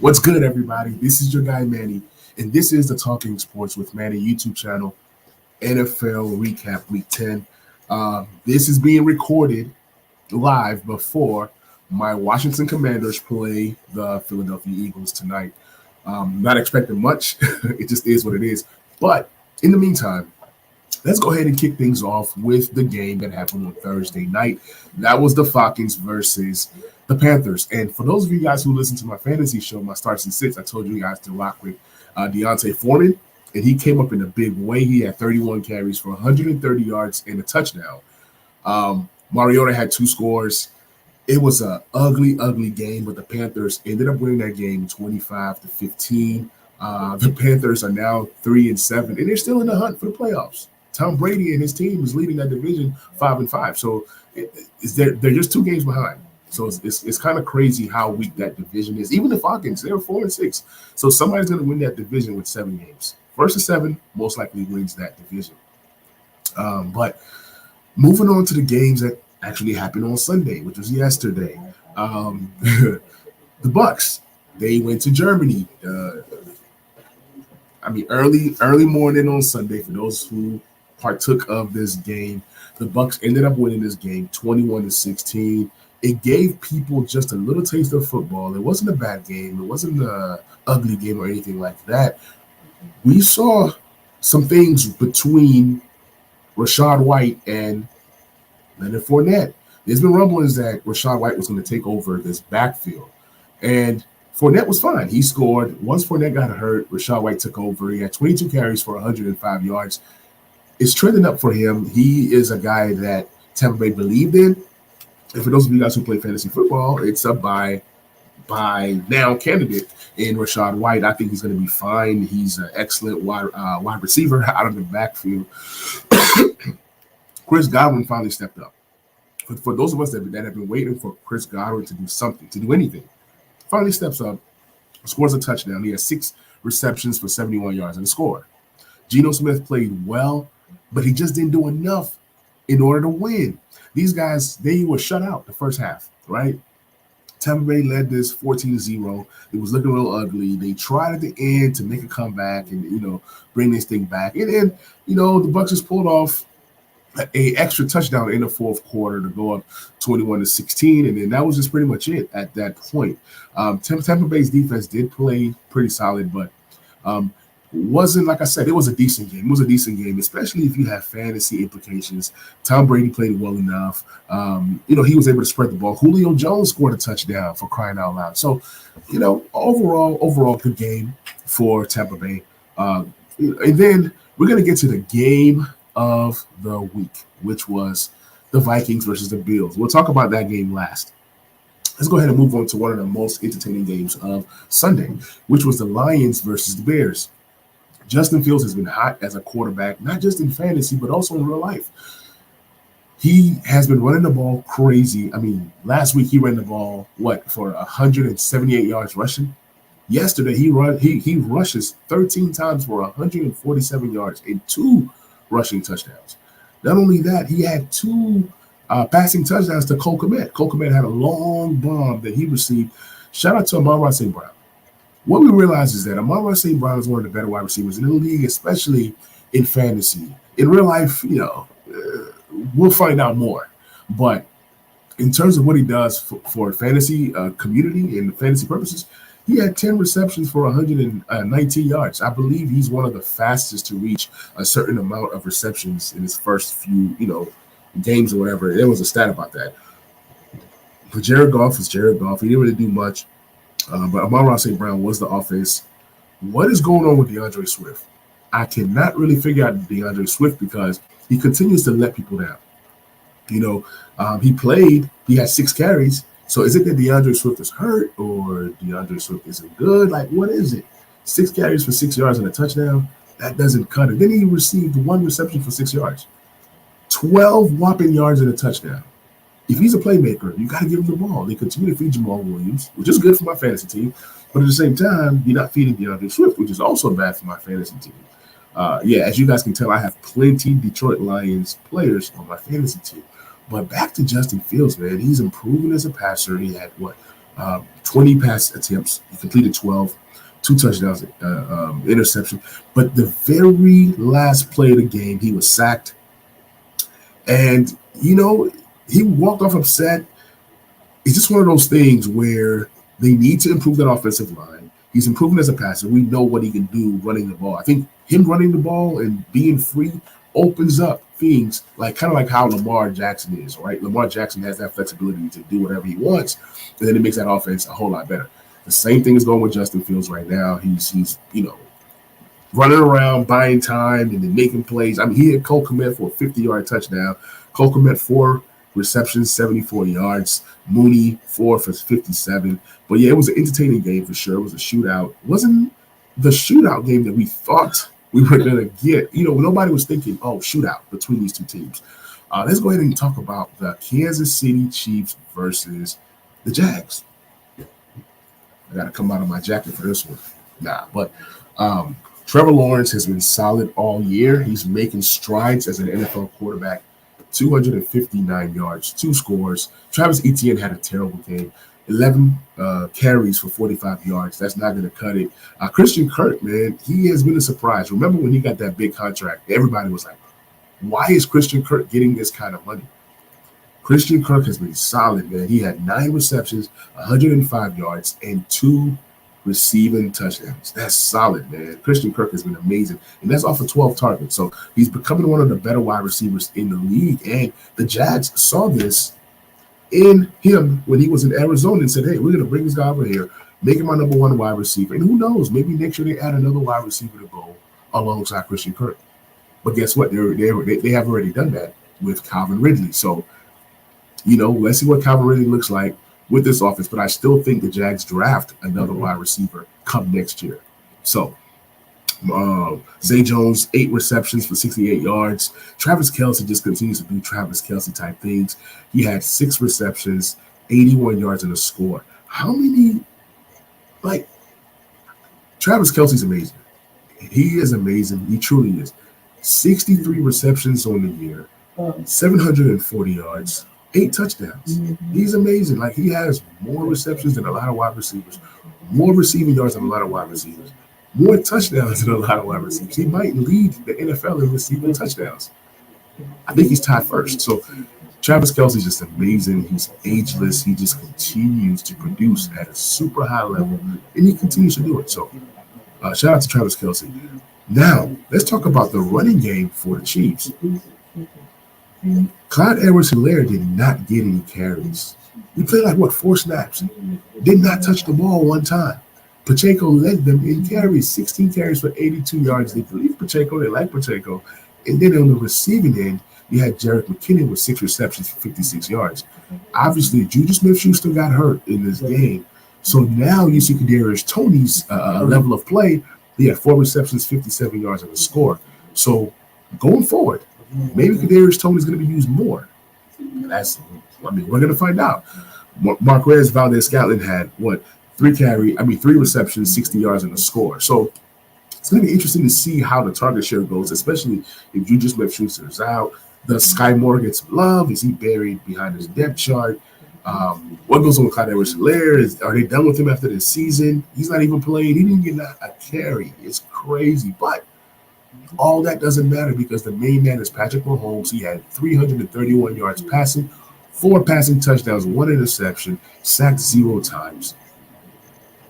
What's good, everybody? This is your guy Manny, and this is the Talking Sports with Manny YouTube channel, NFL Recap Week 10. This is being recorded live before my Washington Commanders play the Philadelphia Eagles tonight. Not expecting much. It just is what it is. But in the meantime, let's go ahead and kick things off with the game that happened on Thursday night. That was the Falcons versus the Panthers. And for those of you guys who listen to my fantasy show, my starts and sits, I told you guys to rock with Deontay Foreman, and he came up in a big way. He had 31 carries for 130 yards and a touchdown. Mariota had 2 scores. It was an ugly, ugly game, but the Panthers ended up winning that game 25-15. The Panthers are now 3-7, and they're still in the hunt for the playoffs. Tom Brady and his team is leading that division 5-5. So they're just 2 games behind. So it's kind of crazy how weak that division is. Even the Falcons, they're 4-6. So somebody's going to win that division with 7 games. First to 7 most likely wins that division. But moving on to the games that actually happened on Sunday, which was yesterday. The Bucks, they went to Germany. Early morning on Sunday. For those who partook of this game, the Bucks ended up winning this game 21-16. It gave people just a little taste of football. It wasn't a bad game. It wasn't an ugly game or anything like that. We saw some things between Rachaad White and Leonard Fournette. There's been rumblings that Rachaad White was going to take over this backfield. And Fournette was fine. He scored. Once Fournette got hurt, Rachaad White took over. He had 22 carries for 105 yards. It's trending up for him. He is a guy that Tampa Bay believed in. And for those of you guys who play fantasy football, it's up by now candidate in Rachaad White. I think he's going to be fine. He's an excellent wide receiver out of the backfield. Chris Godwin finally stepped up. For those of us that have been waiting for Chris Godwin to do something, to do anything, finally steps up, scores a touchdown. He has 6 receptions for 71 yards and a score. Geno Smith played well, but he just didn't do enough in order to win. These guys, they were shut out the first half, right? Tampa Bay led this 14-0. It was looking real ugly. They tried at the end to make a comeback and, bring this thing back. And then, the Bucs just pulled off a extra touchdown in the fourth quarter to go up 21-16, and then that was just pretty much it at that point. Tampa Bay's defense did play pretty solid, but wasn't, like I said, it was a decent game. It was a decent game, especially if you have fantasy implications. Tom Brady played well enough. He was able to spread the ball. Julio Jones scored a touchdown, for crying out loud. So, overall good game for Tampa Bay. And then we're going to get to the game of the week, which was the Vikings versus the Bills. We'll talk about that game last. Let's go ahead and move on to one of the most entertaining games of Sunday, which was the Lions versus the Bears. Justin Fields has been hot as a quarterback, not just in fantasy, but also in real life. He has been running the ball crazy. Last week he ran the ball, for 178 yards rushing? Yesterday he rushes 13 times for 147 yards and 2 rushing touchdowns. Not only that, he had 2 passing touchdowns to Cole Kmet. Cole Kmet had a long bomb that he received. Shout out to Amon-Ra St. Brown. What we realize is that Amon-Ra St. Brown is one of the better wide receivers in the league, especially in fantasy. In real life, we'll find out more. But in terms of what he does for fantasy community and fantasy purposes, he had 10 receptions for 119 yards. I believe he's one of the fastest to reach a certain amount of receptions in his first few, games or whatever. There was a stat about that. But Jared Goff is Jared Goff. He didn't really do much. But Amon-Ra St. Brown was the offense. What is going on with DeAndre Swift? I cannot really figure out DeAndre Swift because he continues to let people down. He had 6 carries. So is it that DeAndre Swift is hurt or DeAndre Swift isn't good? Like, what is it? 6 carries for 6 yards and a touchdown? That doesn't cut it. Then he received 1 reception for 6 yards. 12 whopping yards and a touchdown. If he's a playmaker, you got to give him the ball. They continue to feed Jamal Williams, which is good for my fantasy team. But at the same time, you're not feeding DeAndre Swift, which is also bad for my fantasy team. As you guys can tell, I have plenty Detroit Lions players on my fantasy team. But back to Justin Fields, man. He's improving as a passer. He had, 20 pass attempts. He completed 12, 2 touchdowns, interception. But the very last play of the game, he was sacked. And, he walked off upset. It's just one of those things where they need to improve that offensive line. He's improving as a passer. We know what he can do running the ball. I think him running the ball and being free opens up things kind of like how Lamar Jackson is, right? Lamar Jackson has that flexibility to do whatever he wants, and then it makes that offense a whole lot better. The same thing is going with Justin Fields right now. He's running around, buying time, and then making plays. I mean, he had Cole Kmet for a 50-yard touchdown. Cole Kmet 4 receptions, 74 yards. Mooney 4 for 57. But yeah, it was an entertaining game for sure. It was a shootout. It wasn't the shootout game that we thought we were going to get. Nobody was thinking, shootout between these two teams. Let's go ahead and talk about the Kansas City Chiefs versus the Jags. I got to come out of my jacket for this one. But Trevor Lawrence has been solid all year. He's making strides as an NFL quarterback. 259 yards, 2 scores. Travis Etienne had a terrible game. 11 carries for 45 yards. That's not going to cut it. Christian Kirk, man, he has been a surprise. Remember when he got that big contract? Everybody was like, why is Christian Kirk getting this kind of money? Christian Kirk has been solid, man. He had 9 receptions, 105 yards, and 2 receiving touchdowns. That's solid, man. Christian Kirk has been amazing, and that's off of 12 targets. So he's becoming one of the better wide receivers in the league, and the Jags saw this in him when he was in Arizona and said, hey, we're going to bring this guy over here, make him our number 1 wide receiver, and who knows, maybe next year they add another wide receiver to go alongside Christian Kirk. But guess what? They have already done that with Calvin Ridley. So, let's see what Calvin Ridley looks like with this offense, but I still think the Jags draft another wide receiver come next year. So, Zay Jones, 8 receptions for 68 yards. Travis Kelce just continues to do Travis Kelce type things. He had 6 receptions, 81 yards and a score. How many, Travis Kelce's amazing. He is amazing. He truly is. 63 receptions on the year, 740 yards. 8 touchdowns. He's amazing. He has more receptions than a lot of wide receivers, more receiving yards than a lot of wide receivers, more touchdowns than a lot of wide receivers. He might lead the NFL in receiving touchdowns. I think he's tied first. So Travis Kelce is just amazing. He's ageless. He just continues to produce at a super high level, and he continues to do it. So shout out to Travis Kelce. Now, let's talk about the running game for the Chiefs. Clyde Edwards-Helaire did not get any carries. He played 4 snaps. Did not touch the ball 1 time. Pacheco led them in carries, 16 carries for 82 yards. They believe Pacheco. They like Pacheco. And then on the receiving end, you had Jerick McKinnon with 6 receptions for 56 yards. Obviously, Juju Smith-Schuster got hurt in this game. So now you see Kadarius Toney's level of play. He had 4 receptions, 57 yards, and a score. So going forward, maybe Kadarius Toney is going to be used more. We're going to find out. Marquez Valdes-Scantling had 3 receptions, 60 yards, and a score. So it's going to be interesting to see how the target share goes, especially if Juju Smith-Schuster is out. Does Sky Moore get some love? Is he buried behind his depth chart? What goes on with Clyde Edwards-Helaire? Are they done with him after this season? He's not even playing. He didn't get a carry. It's crazy, but all that doesn't matter because the main man is Patrick Mahomes. He had 331 yards passing, 4 passing touchdowns, 1 interception, sacked 0 times.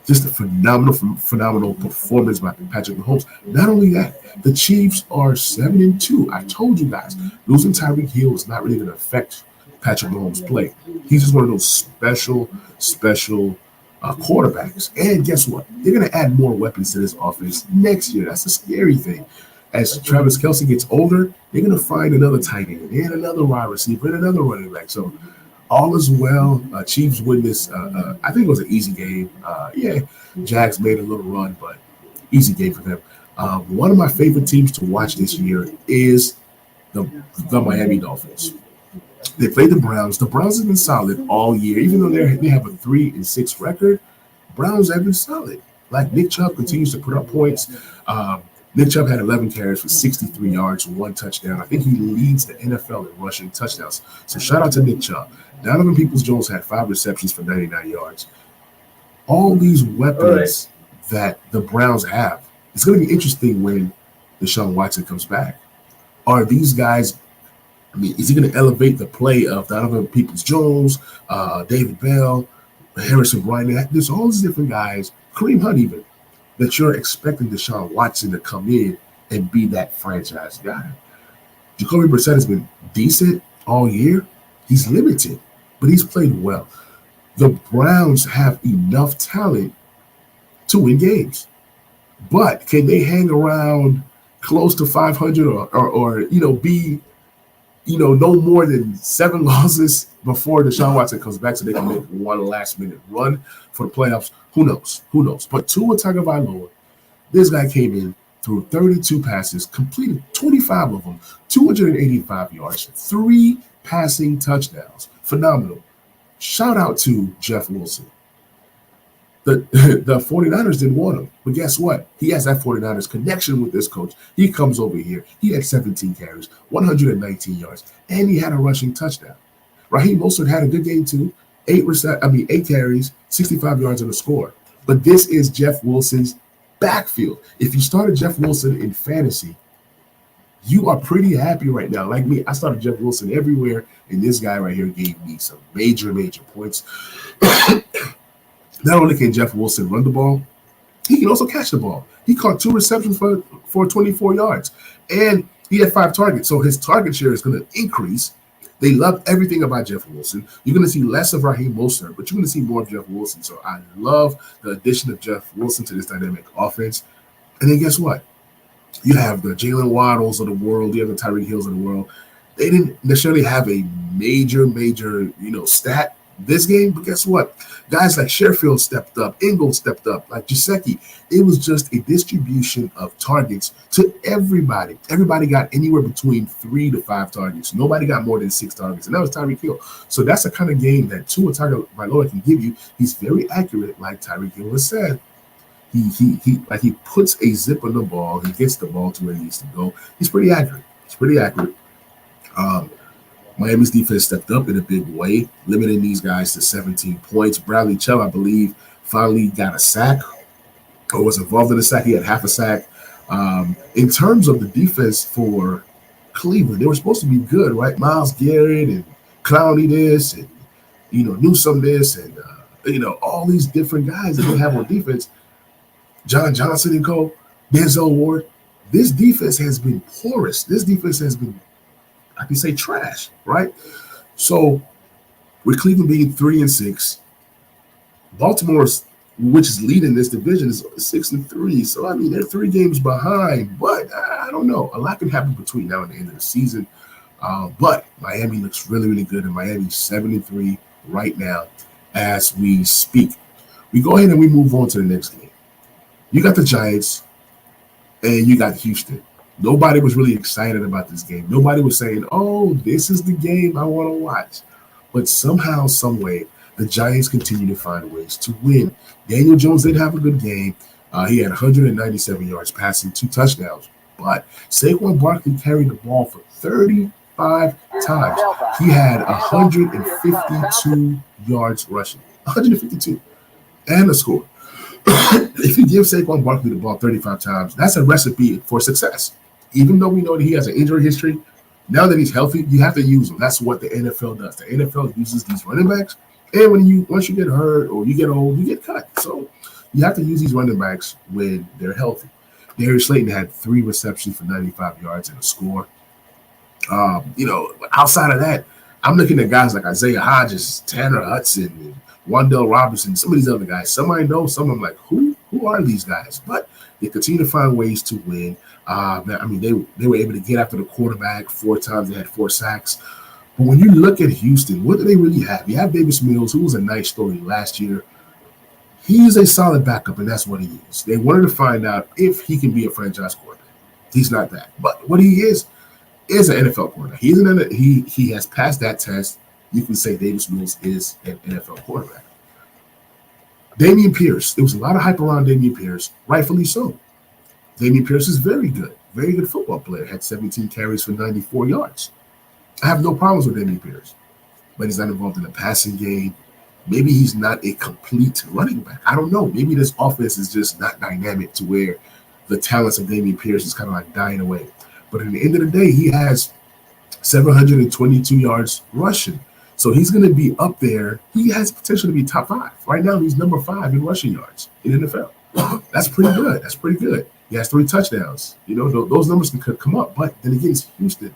Just a phenomenal performance by Patrick Mahomes. Not only that, the Chiefs are 7-2. I told you guys, losing Tyreek Hill is not really going to affect Patrick Mahomes' play. He's just one of those special quarterbacks. And guess what? They're going to add more weapons to this offense next year. That's the scary thing. As Travis Kelce gets older, they're going to find another tight end and another wide receiver and another running back. So all is well. Chiefs win this. I think it was an easy game. Jags made a little run, but easy game for them. One of my favorite teams to watch this year is the Miami Dolphins. They played the Browns. The Browns have been solid all year. Even though they have a 3-6 record, Browns have been solid. Nick Chubb continues to put up points. Nick Chubb had 11 carries for 63 yards, 1 touchdown. I think he leads the NFL in rushing touchdowns. So shout out to Nick Chubb. Donovan Peoples-Jones had 5 receptions for 99 yards. all these weapons that the Browns have. It's going to be interesting when Deshaun Watson comes back. Are these guys, I mean, is he going to elevate the play of Donovan Peoples-Jones, David Bell, Harrison Bryant? There's all these different guys, Kareem Hunt even, that you're expecting Deshaun Watson to come in and be that franchise guy. Jacoby Brissett has been decent all year. He's limited, but he's played well. The Browns have enough talent to win games. But can they hang around close to 500 or be, no more than 7 losses before Deshaun Watson comes back so they can make one last-minute run for the playoffs? Who knows? But Tua Tagovailoa, this guy came in, threw 32 passes, completed 25 of them, 285 yards, 3 passing touchdowns. Phenomenal. Shout out to Jeff Wilson. The 49ers didn't want him, but guess what? He has that 49ers connection with this coach. He comes over here. He had 17 carries, 119 yards, and he had a rushing touchdown. Raheem Mostert had a good game too. 8 carries, 65 yards and a score. But this is Jeff Wilson's backfield. If you started Jeff Wilson in fantasy, you are pretty happy right now. Like me, I started Jeff Wilson everywhere, and this guy right here gave me some major points. Not only can Jeff Wilson run the ball, he can also catch the ball. He caught 2 receptions for 24 yards, and he had 5 targets. So his target share is going to increase. They love everything about Jeff Wilson. You're going to see less of Raheem Mostert, but you're going to see more of Jeff Wilson. So I love the addition of Jeff Wilson to this dynamic offense. And then guess what? You have the Jalen Waddles of the world. You have the Tyreek Hills of the world. They didn't necessarily have a major, stat this game, but guess what? Guys like Sherfield stepped up, Ingold stepped up, like Gesicki. It was just a distribution of targets to everybody. Everybody got anywhere between 3 to 5 targets. Nobody got more than 6 targets, and that was Tyreek Hill. So that's the kind of game that Tua Tagovailoa can give you. He's very accurate, like Tyreek Hill has said. He puts a zip on the ball. He gets the ball to where he needs to go. He's pretty accurate. Miami's defense stepped up in a big way, limiting these guys to 17 points. Bradley Chubb, I believe, finally got a sack or was involved in a sack. He had half a sack. In terms of the defense for Cleveland, they were supposed to be good, right? Myles Garrett and Clowney this and, Newsome this and, all these different guys that they have on defense. John Johnson and co. Denzel Ward. This defense has been porous. This defense has been, I can say, trash, right? So with Cleveland being 3-6, Baltimore, which is leading this division, is 6-3. So I mean, they're 3 games behind, but I don't know. A lot can happen between now and the end of the season. But Miami looks really good, and Miami's 7-3 right now as we speak. We go ahead and we move on to the next game. You got the Giants, and you got Houston. Nobody was really excited about this game. Nobody was saying, oh, this is the game I want to watch. But somehow, some way, the Giants continue to find ways to win. Daniel Jones did have a good game. He had 197 yards passing, 2 touchdowns. But Saquon Barkley carried the ball for 35 times. He had 152 yards rushing. 152. And a score. If you give Saquon Barkley the ball 35 times, that's a recipe for success. Even though we know that he has an injury history, now that he's healthy, you have to use him. That's what the NFL does. The NFL uses these running backs, and once you get hurt or you get old, you get cut. So you have to use these running backs when they're healthy. Darius Slayton had 3 receptions for 95 yards and a score. Outside of that, I'm looking at guys like Isaiah Hodgins, Tanner Hudson, and Wan'Dale Robinson, some of these other guys. Some I know, some I'm like, who are these guys? But they continue to find ways to win. They were able to get after the quarterback 4 times. They had 4 sacks. But when you look at Houston, what do they really have? You have Davis Mills, who was a nice story last year. He's a solid backup, and that's what he is. They wanted to find out if he can be a franchise quarterback. He's not that. But what he is an NFL quarterback. He has passed that test. You can say Davis Mills is an NFL quarterback. Dameon Pierce. There was a lot of hype around Dameon Pierce, rightfully so. Dameon Pierce is very good football player. Had 17 carries for 94 yards. I have no problems with Dameon Pierce, but he's not involved in the passing game. maybe he's not a complete running back. I don't know. Maybe this offense is just not dynamic to where the talents of Dameon Pierce is kind of like dying away. But at the end of the day, he has 722 yards rushing. So he's going to be up there. He has potential to be top 5. Right now, he's number 5 in rushing yards in the NFL. That's pretty good. That's pretty good. He has 3 touchdowns. You know, those numbers can come up. But then again, it's Houston.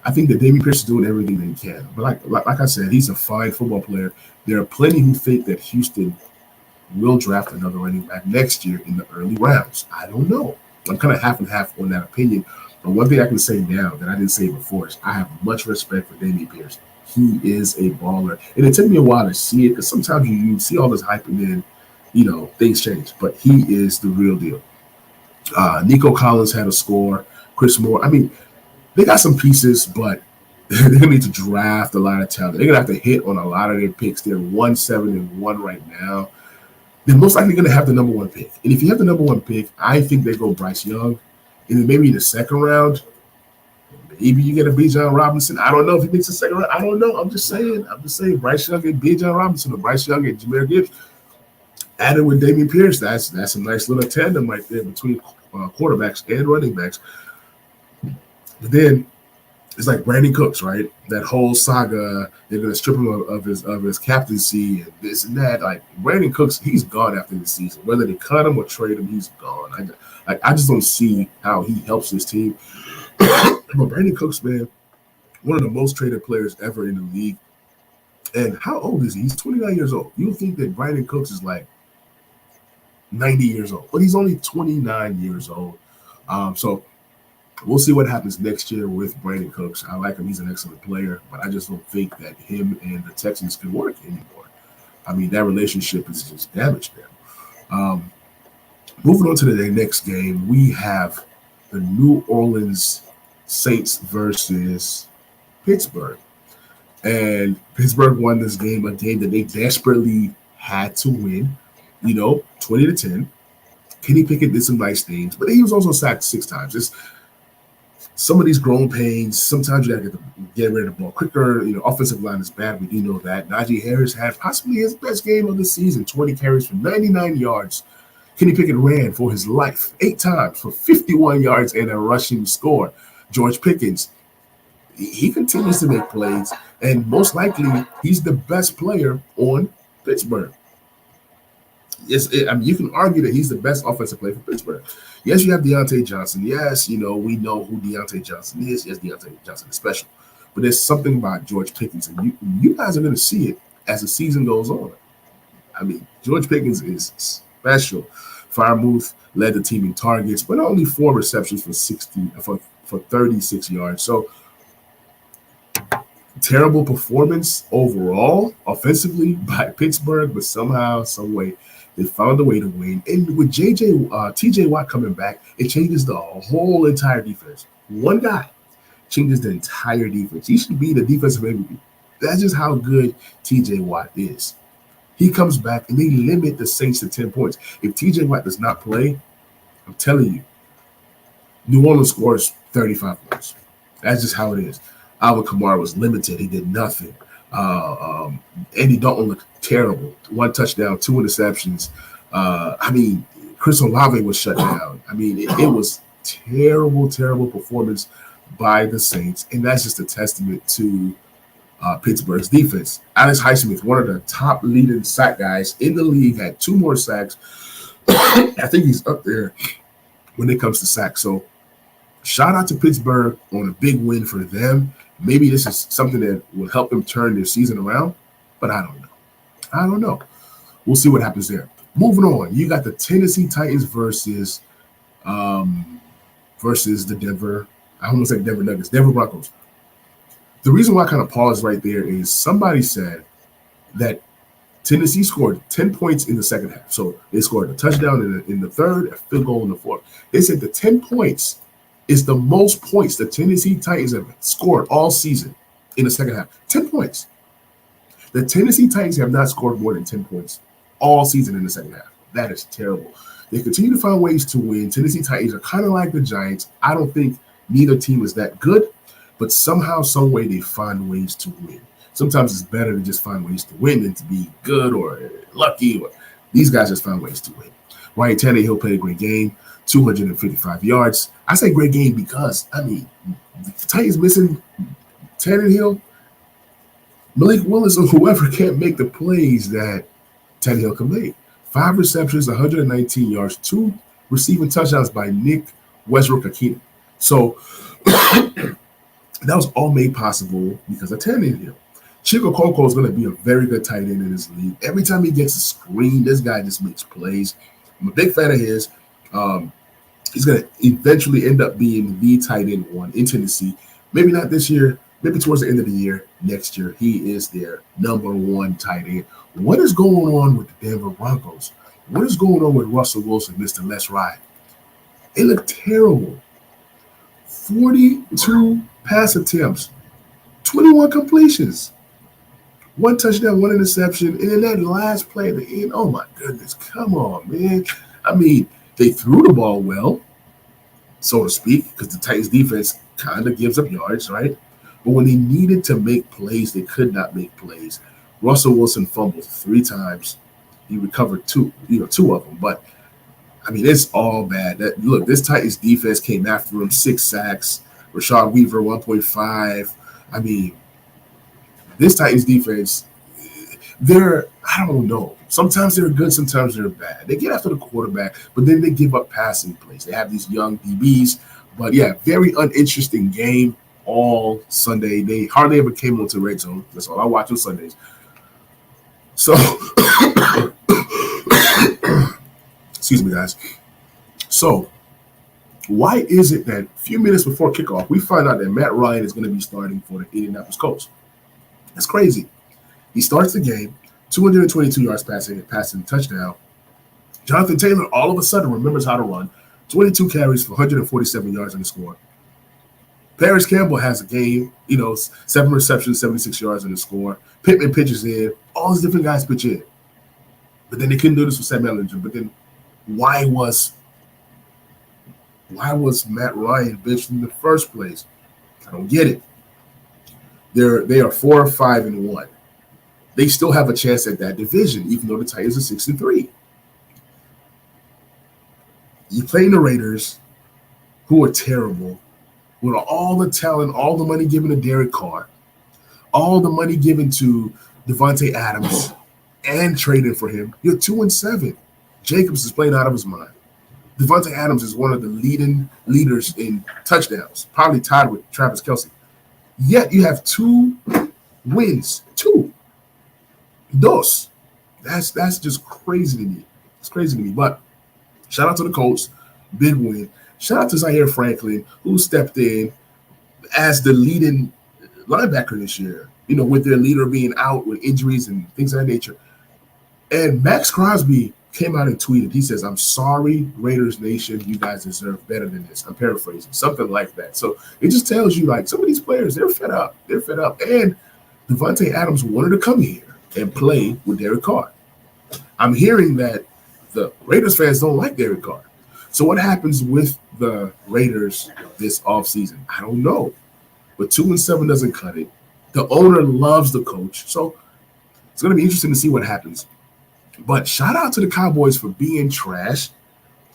I think that Dameon Pierce is doing everything that he can. But like I said, he's a fine football player. There are plenty who think that Houston will draft another running back next year in the early rounds. I don't know. I'm kind of half and half on that opinion. But one thing I can say now that I didn't say before is I have much respect for Dameon Pierce. He is a baller. And it took me a while to see it because sometimes you see all this hype and then, you know, things change. But he is the real deal. Nico Collins had a score. Chris Moore. I mean, they got some pieces, but they're going to need to draft a lot of talent. They're going to have to hit on a lot of their picks. They're 1-7-1 right now. They're most likely going to have the number 1 pick. And if you have the number 1 pick, I think they go Bryce Young. And then maybe in the second round, maybe you get a Bijan Robinson. I don't know if he makes the second round. I don't know. I'm just saying. Bryce Young and Bijan Robinson, or Bryce Young and Jahmyr Gibbs. Added with Dameon Pierce, that's a nice little tandem right there between quarterbacks and running backs. But then it's like Brandon Cooks, right? That whole saga, they're going to strip him of his captaincy and this and that. Like Brandon Cooks, he's gone after the season. Whether they cut him or trade him, he's gone. I just don't see how he helps his team. But Brandon Cooks, man, one of the most traded players ever in the league. And how old is he? He's 29 years old. You would think that Brandon Cooks is like 90 years old, but he's only 29 years old. So we'll see what happens next year with Brandon Cooks. I like him. He's an excellent player, but I just don't think that him and the Texans can work anymore. I mean, that relationship is just damaged there. Moving on to the next game, we have the New Orleans Saints versus Pittsburgh. And Pittsburgh won this game, a game that they desperately had to win, 20-10. Kenny Pickett did some nice things, but he was also sacked 6 times. It's some of these growing pains. Sometimes you got to get rid of the ball quicker. Offensive line is bad. We do know that. Najee Harris had possibly his best game of the season, 20 carries for 99 yards. Kenny Pickett ran for his life 8 times for 51 yards and a rushing score. George Pickens, he continues to make plays, and most likely he's the best player on Pittsburgh. You can argue that he's the best offensive player for Pittsburgh. Yes, you have Deontay Johnson. Yes, we know who Deontay Johnson is. Yes, Deontay Johnson is special. But there's something about George Pickens, and you guys are going to see it as the season goes on. I mean, George Pickens is special. Freiermuth led the team in targets, but only 4 receptions for 36 yards. So terrible performance overall, offensively by Pittsburgh, but somehow, some way, they found a way to win. And with TJ Watt coming back, it changes the whole entire defense. One guy changes the entire defense. He should be the defensive MVP. That's just how good TJ Watt is. He comes back, and they limit the Saints to 10 points. If TJ Watt does not play, I'm telling you, New Orleans scores 35 points. That's just how it is. Alvin Kamara was limited. He did nothing. Andy Dalton looked terrible. 1 touchdown, 2 interceptions. Chris Olave was shut down. It was terrible, terrible performance by the Saints, and that's just a testament to Pittsburgh's defense. Alex Highsmith, one of the top leading sack guys in the league, had 2 more sacks. I think he's up there when it comes to sacks. So shout out to Pittsburgh on a big win for them. Maybe this is something that will help them turn their season around, but I don't know. We'll see what happens there. Moving on, you got the Tennessee Titans versus the Denver Nuggets, Denver Broncos. The reason why I kind of paused right there is somebody said that Tennessee scored 10 points in the second half. So they scored a touchdown in the third, a field goal in the fourth. They said the 10 points is the most points the Tennessee Titans have scored all season in the second half. 10 points. The Tennessee Titans have not scored more than 10 points all season in the second half. That is terrible. They continue to find ways to win. Tennessee Titans are kind of like the Giants. I don't think neither team is that good. but somehow, some way, they find ways to win. Sometimes it's better to just find ways to win than to be good or lucky. Or these guys just find ways to win. Ryan Tannehill played a great game, 255 yards. I say great game because, I mean, the Titans missing Tannehill, Malik Willis, or whoever can't make the plays that Tannehill can make. 5 receptions, 119 yards, 2 receiving touchdowns by Nick Westbrook-Ikhine. So that was all made possible because of Tannehill. Chico Coco is going to be a very good tight end in this league. Every time he gets a screen, this guy just makes plays. I'm a big fan of his. He's going to eventually end up being the tight end one in Tennessee. Maybe not this year, maybe towards the end of the year, next year. He is their number 1 tight end. What is going on with the Denver Broncos? What is going on with Russell Wilson, Mr. Let's Ride? They look terrible. 42 pass attempts, 21 completions. 1 touchdown, 1 interception, and in that last play at the end, oh my goodness, come on, man. I mean, they threw the ball well, so to speak, because the Titans defense kind of gives up yards, right? But when they needed to make plays, they could not make plays. Russell Wilson fumbled 3 times. He recovered 2 of them. But, I mean, it's all bad. Look, this Titans defense came after him, 6 sacks. Rashad Weaver, 1.5. I mean, this Titans defense, I don't know. Sometimes they're good, sometimes they're bad. They get after the quarterback, but then they give up passing plays. They have these young DBs. But, yeah, very uninteresting game all Sunday. They hardly ever came onto Red Zone. That's all I watch on Sundays. So, excuse me, guys. So, why is it that a few minutes before kickoff, we find out that Matt Ryan is going to be starting for the Indianapolis Colts? That's crazy. He starts the game, 222 yards passing touchdown. Jonathan Taylor all of a sudden remembers how to run, 22 carries for 147 yards on the score. Paris Campbell has a game, 7 receptions, 76 yards on the score. Pittman pitches in. All these different guys pitch in. But then they couldn't do this with Sam Ehlinger. But then why was Matt Ryan benched in the first place? I don't get it. They are 4-5-1. They still have a chance at that division, even though the Titans are 6-3. You play the Raiders, who are terrible, with all the talent, all the money given to Derek Carr, all the money given to Devontae Adams, and trading for him. You're 2-7. Jacobs is playing out of his mind. Devontae Adams is one of the leading leaders in touchdowns, probably tied with Travis Kelce. Yet you have 2 wins. 2. Dos. That's just crazy to me. It's crazy to me. But shout out to the Colts. Big win. Shout out to Zaire Franklin, who stepped in as the leading linebacker this year, with their leader being out with injuries and things of that nature. And Max Crosby came out and tweeted. He says, "I'm sorry, Raiders Nation. You guys deserve better than this." I'm paraphrasing, something like that. So it just tells you, like, some of these players, they're fed up. They're fed up. And Devontae Adams wanted to come here and play with Derek Carr. I'm hearing that the Raiders fans don't like Derek Carr. So what happens with the Raiders this offseason? I don't know. But 2-7 doesn't cut it. The owner loves the coach. So it's going to be interesting to see what happens. But shout out to the Cowboys for being trash.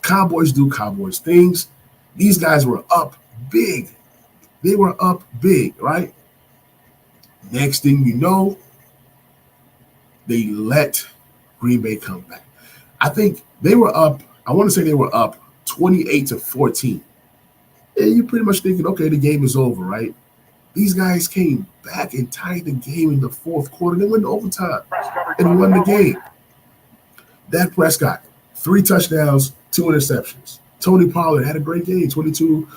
Cowboys do Cowboys things. These guys were up big. They were up big, right? Next thing you know, they let Green Bay come back. I think they were up, I want to say they were up 28-14. And you're pretty much thinking, okay, the game is over, right? These guys came back and tied the game in the fourth quarter. They went to overtime and won the game. Dak Prescott, 3 touchdowns, 2 interceptions. Tony Pollard had a great game, 22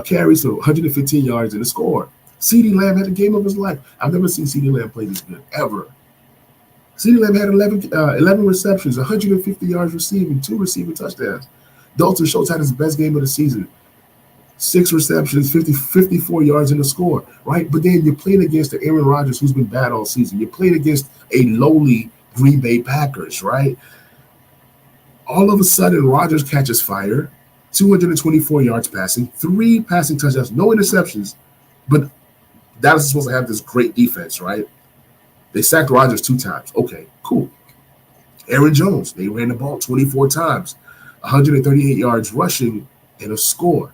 carries for 115 yards and a score. CeeDee Lamb had a game of his life. I've never seen CeeDee Lamb play this good, ever. CeeDee Lamb had 11 receptions, 150 yards receiving, 2 receiving touchdowns. Dalton Schultz had his best game of the season. 6 receptions, 54 yards in the score, right? But then you're playing against the Aaron Rodgers, who's been bad all season. You're playing against a lowly Green Bay Packers, right? All of a sudden, Rodgers catches fire, 224 yards passing, 3 passing touchdowns, no interceptions. But Dallas is supposed to have this great defense, right? They sacked Rodgers 2 times. Okay, cool. Aaron Jones, they ran the ball 24 times, 138 yards rushing, and a score.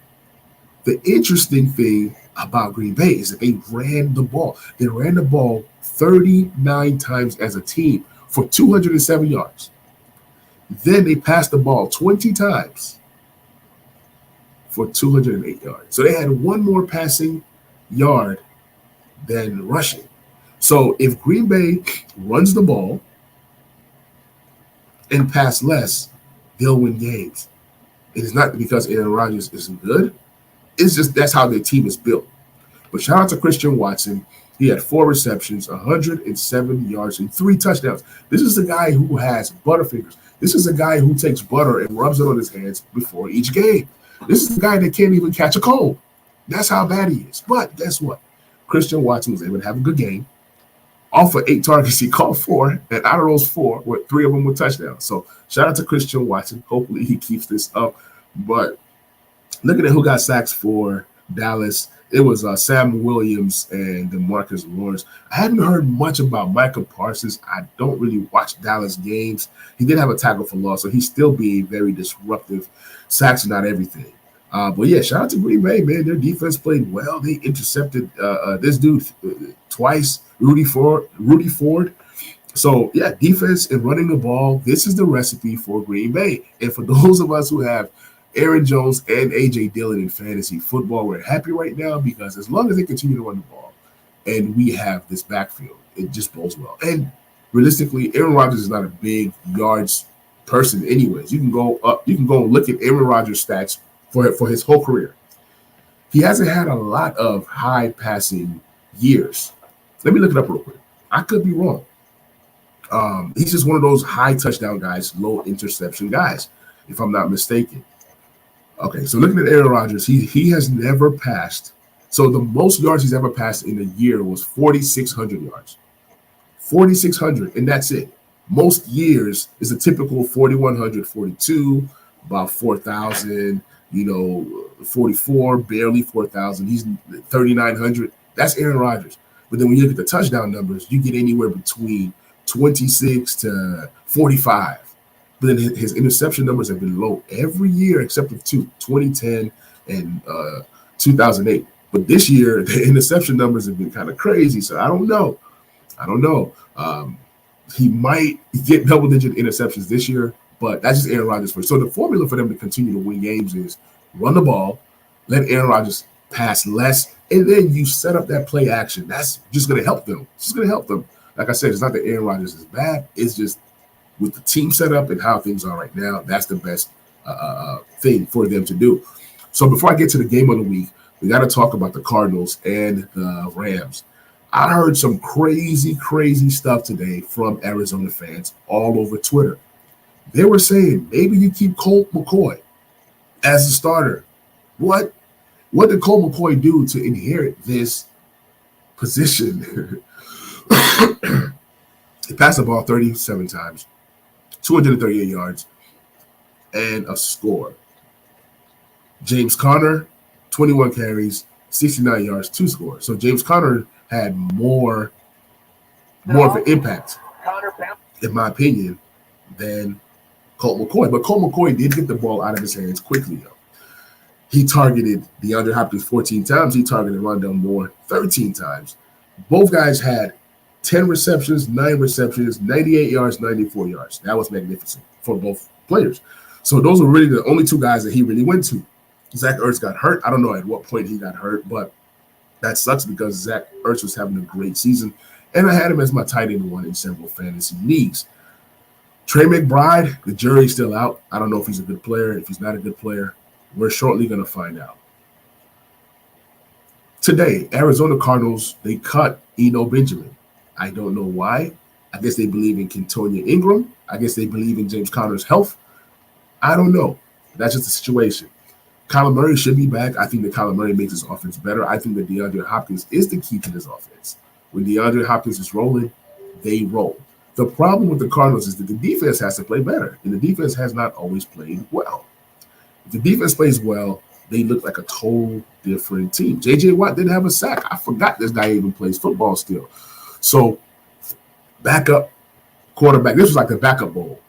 The interesting thing about Green Bay is that they ran the ball. They ran the ball 39 times as a team for 207 yards. Then they passed the ball 20 times for 208 yards. So they had one more passing yard than rushing. So if Green Bay runs the ball and pass less, they'll win games. It is not because Aaron Rodgers isn't good. It's just that's how their team is built. But shout out to Christian Watson. He had 4 receptions, 107 yards, and 3 touchdowns. This is a guy who has Butterfingers. This is a guy who takes butter and rubs it on his hands before each game. This is a guy that can't even catch a cold. That's how bad he is. But guess what? Christian Watson was able to have a good game. Off of 8 targets, he caught 4, and out of those 4, 3 of them were touchdowns. So shout out to Christian Watson. Hopefully he keeps this up. But looking at who got sacks for Dallas, it was Sam Williams and DeMarcus Lawrence. I haven't heard much about Micah Parsons. I don't really watch Dallas games. He did have a tackle for loss, so he's still being very disruptive. Sacks are not everything. But yeah, shout out to Green Bay, man. Their defense played well. They intercepted this dude twice, Rudy Ford. So yeah, defense and running the ball. This is the recipe for Green Bay. And for those of us who have Aaron Jones and A.J. Dillon in fantasy football, we're happy right now because as long as they continue to run the ball and we have this backfield, it just bodes well. And realistically, Aaron Rodgers is not a big yards person anyways. You can go up, you can go and look at Aaron Rodgers' stats for his whole career. He hasn't had a lot of high passing years. Let me look it up real quick. I could be wrong. He's just one of those high touchdown guys, low interception guys, if I'm not mistaken. Okay, so looking at Aaron Rodgers, he has never passed. So the most yards he's ever passed in a year was 4,600 yards. 4,600, and that's it. Most years is a typical 4,100, 42, about 4,000, 44, barely 4,000. He's 3,900. That's Aaron Rodgers. But then when you look at the touchdown numbers, you get anywhere between 26 to 45. But then his interception numbers have been low every year except for 2010 and 2008. But this year, the interception numbers have been kind of crazy. So I don't know. He might get double-digit interceptions this year, but that's just Aaron Rodgers first. So the formula for them to continue to win games is run the ball, let Aaron Rodgers pass less, and then you set up that play action. That's just going to help them. It's just going to help them. Like I said, it's not that Aaron Rodgers is bad. It's just with the team set up and how things are right now, that's the best thing for them to do. So before I get to the game of the week, we got to talk about the Cardinals and the Rams. I heard some crazy stuff today from Arizona fans all over Twitter. They were saying maybe you keep Colt McCoy as a starter. What did Colt McCoy do to inherit this position? He passed the ball 37 times, 238 yards, and a score. James Conner, 21 carries, 69 yards, 2 scores. So James Conner had more of an impact, in my opinion, than Colt McCoy. But Colt McCoy did get the ball out of his hands quickly, though. He targeted DeAndre Hopkins 14 times. He targeted Rondale Moore 13 times. Both guys had 10 receptions, 9 receptions, 98 yards, 94 yards. That was magnificent for both players. So those were really the only 2 guys that he really went to. Zach Ertz got hurt. I don't know at what point he got hurt, but that sucks because Zach Ertz was having a great season, and I had him as my tight end 1 in several fantasy leagues. Trey McBride, the jury's still out. I don't know if he's a good player. If he's not a good player, we're shortly going to find out. Today, Arizona Cardinals, they cut Eno Benjamin. I don't know why. I guess they believe in Kentonia Ingram. I guess they believe in James Conner's health. I don't know. That's just the situation. Kyler Murray should be back. I think that Kyler Murray makes his offense better. I think that DeAndre Hopkins is the key to this offense. When DeAndre Hopkins is rolling, they roll. The problem with the Cardinals is that the defense has to play better, and the defense has not always played well. If the defense plays well, they looked like a total different team. J.J. Watt didn't have a sack. I forgot this guy even plays football still. So, backup quarterback. This was like the backup bowl.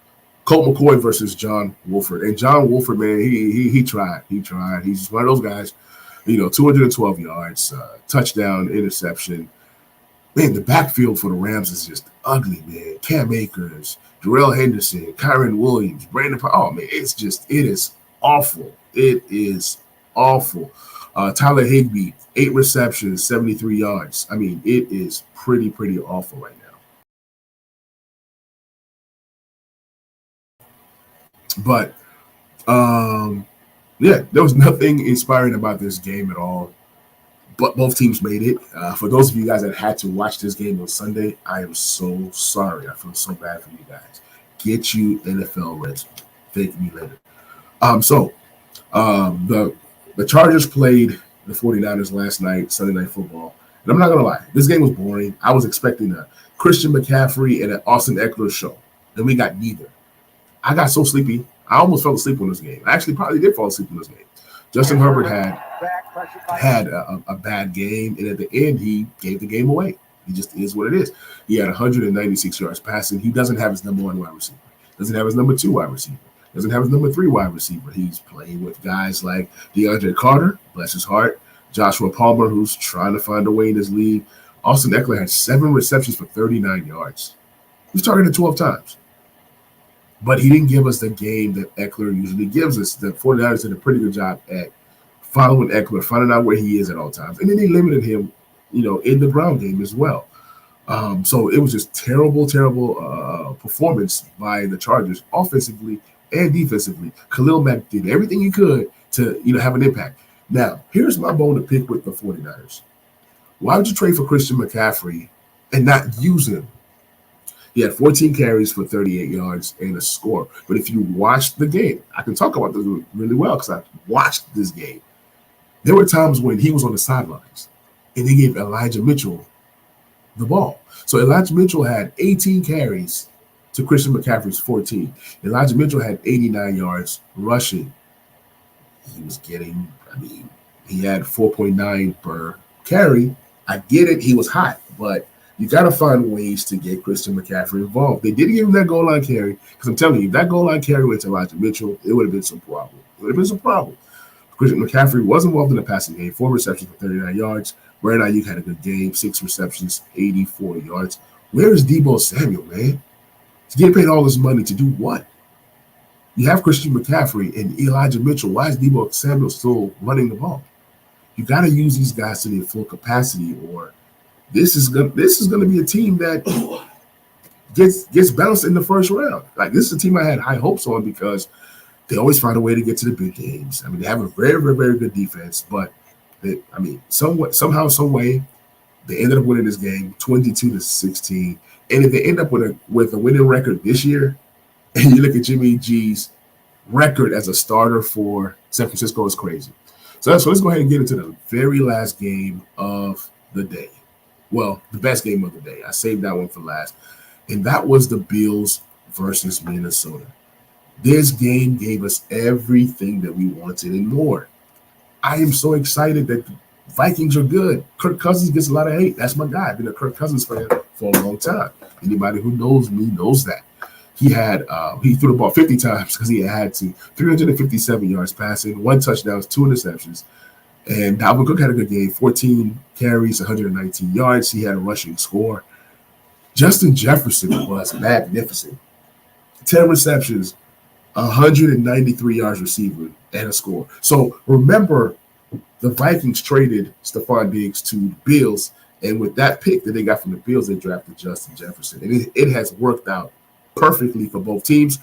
Colt McCoy versus John Wolford. And John Wolford, man, he tried. He tried. He's just one of those guys, 212 yards, touchdown, interception. Man, the backfield for the Rams is just ugly, man. Cam Akers, Darrell Henderson, Kyron Williams, Brandon. Oh, man, it is awful. It is awful. Tyler Higbee, 8 receptions, 73 yards. I mean, it is pretty awful right now. But, yeah, there was nothing inspiring about this game at all. But both teams made it. For those of you guys that had to watch this game on Sunday, I am so sorry. I feel so bad for you guys. Get you NFL Red Zone. Thank me later. The Chargers played the 49ers last night, Sunday Night Football. And I'm not going to lie, this game was boring. I was expecting a Christian McCaffrey and an Austin Ekeler show, and we got neither. I got so sleepy. I almost fell asleep on this game. I actually probably did fall asleep on this game. Justin Herbert had a bad game, and at the end, he gave the game away. He just is what it is. He had 196 yards passing. He doesn't have his number 1 wide receiver. Doesn't have his number 2 wide receiver. Doesn't have his number 3 wide receiver. He's playing with guys like DeAndre Carter, bless his heart, Joshua Palmer, who's trying to find a way in his league. Austin Ekeler had 7 receptions for 39 yards. He's targeted 12 times. But he didn't give us the game that Ekeler usually gives us. The 49ers did a pretty good job at following Ekeler, finding out where he is at all times. And then they limited him, in the ground game as well. So it was just terrible performance by the Chargers, offensively and defensively. Khalil Mack did everything he could to, have an impact. Now, here's my bone to pick with the 49ers. Why would you trade for Christian McCaffrey and not use him? He had 14 carries for 38 yards and a score. But if you watch the game, I can talk about this really well because I watched this game. There were times when he was on the sidelines and they gave Elijah Mitchell the ball. So Elijah Mitchell had 18 carries to Christian McCaffrey's 14. Elijah Mitchell had 89 yards rushing. He was getting, he had 4.9 per carry. I get it. He was hot, but you got to find ways to get Christian McCaffrey involved. They didn't give him that goal line carry because I'm telling you, if that goal line carry went to Elijah Mitchell, it would have been some problem. Christian McCaffrey was involved in the passing game, 4 receptions for 39 yards. Brandon Ayuk had a good game, 6 receptions, 84 yards. Where is Deebo Samuel, man? He's getting paid all this money to do what? You have Christian McCaffrey and Elijah Mitchell. Why is Deebo Samuel still running the ball? You got to use these guys to their full capacity, or this is going to be a team that gets bounced in the first round. Like, this is a team I had high hopes on because they always find a way to get to the big games. They have a very, very, very good defense, but somehow, some way, they ended up winning this game 22-16. And if they end up with a winning record this year, and you look at Jimmy G's record as a starter for San Francisco, is crazy. So let's go ahead and get into the very last game of the day. Well, the best game of the day. I saved that one for last. And that was the Bills versus Minnesota. This game gave us everything that we wanted and more. I am so excited that the Vikings are good. Kirk Cousins gets a lot of hate. That's my guy. I've been a Kirk Cousins fan for a long time. Anybody who knows me knows that. He threw the ball 50 times because he had to. 357 yards passing, 1 touchdown, 2 interceptions. And Dalvin Cook had a good game, 14 carries, 119 yards. He had a rushing score. Justin Jefferson was magnificent. 10 receptions, 193 yards receiving, and a score. So remember, the Vikings traded Stephon Diggs to the Bills, and with that pick that they got from the Bills, they drafted Justin Jefferson. And it has worked out perfectly for both teams.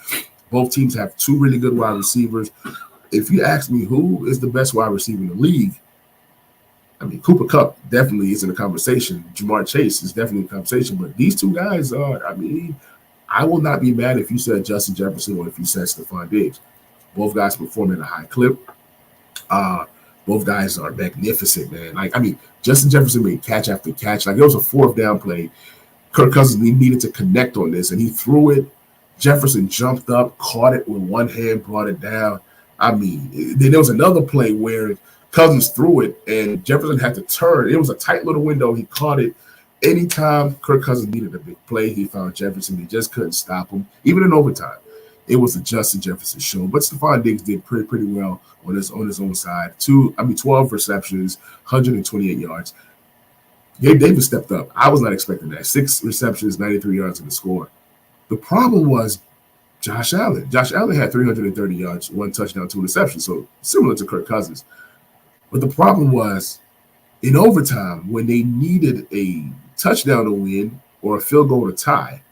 Both teams have 2 really good wide receivers. If you ask me who is the best wide receiver in the league, Cooper Kupp definitely is in the conversation. Jamar Chase is definitely in the conversation. But these 2 guys are, I will not be mad if you said Justin Jefferson or if you said Stephon Diggs. Both guys perform at a high clip. Both guys are magnificent, man. Justin Jefferson made catch after catch. It was a 4th down play. Kirk Cousins needed to connect on this, and he threw it. Jefferson jumped up, caught it with one hand, brought it down. I mean, then there was another play where Cousins threw it and Jefferson had to turn. It was a tight little window. He caught it. Anytime Kirk Cousins needed a big play, he found Jefferson. He just couldn't stop him, even in overtime. It was a Justin Jefferson show, but Stephon Diggs did pretty well on his own side. 12 receptions, 128 yards. Gabe Davis stepped up. I was not expecting that. 6 receptions, 93 yards in the score. The problem was Josh Allen. Josh Allen had 330 yards, 1 touchdown, 2 interceptions, so similar to Kirk Cousins. But the problem was in overtime when they needed a touchdown to win or a field goal to tie,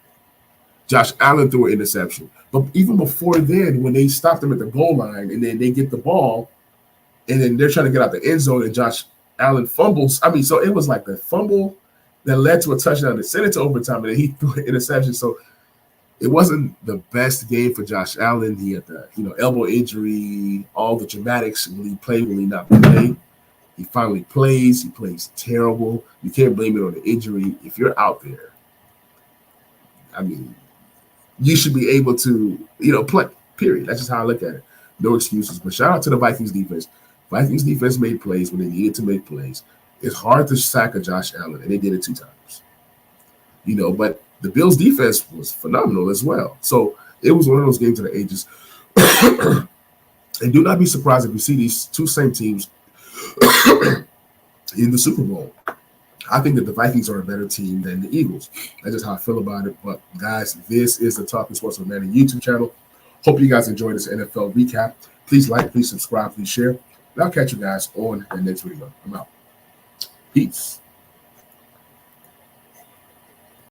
Josh Allen threw an interception. But even before then, when they stopped him at the goal line and then they get the ball and then they're trying to get out the end zone and Josh Allen fumbles. I mean, so it was like the fumble that led to a touchdown that sent it to overtime and then he threw an interception. So it wasn't the best game for Josh Allen. He had the elbow injury, all the dramatics. Will he play? Will he not play? He finally plays. He plays terrible. You can't blame it on the injury. If you're out there, I mean, you should be able to, play, period. That's just how I look at it. No excuses. But shout out to the Vikings defense. Vikings defense made plays when they needed to make plays. It's hard to sack a Josh Allen, and they did it 2 times. But the Bills defense was phenomenal as well. So it was one of those games of the ages. And do not be surprised if you see these 2 same teams in the Super Bowl. I think that the Vikings are a better team than the Eagles. That's just how I feel about it. But guys, this is the Talking Sports with Manny YouTube channel. Hope you guys enjoyed this NFL recap. Please like, please subscribe, please share. And I'll catch you guys on the next video. I'm out. Peace.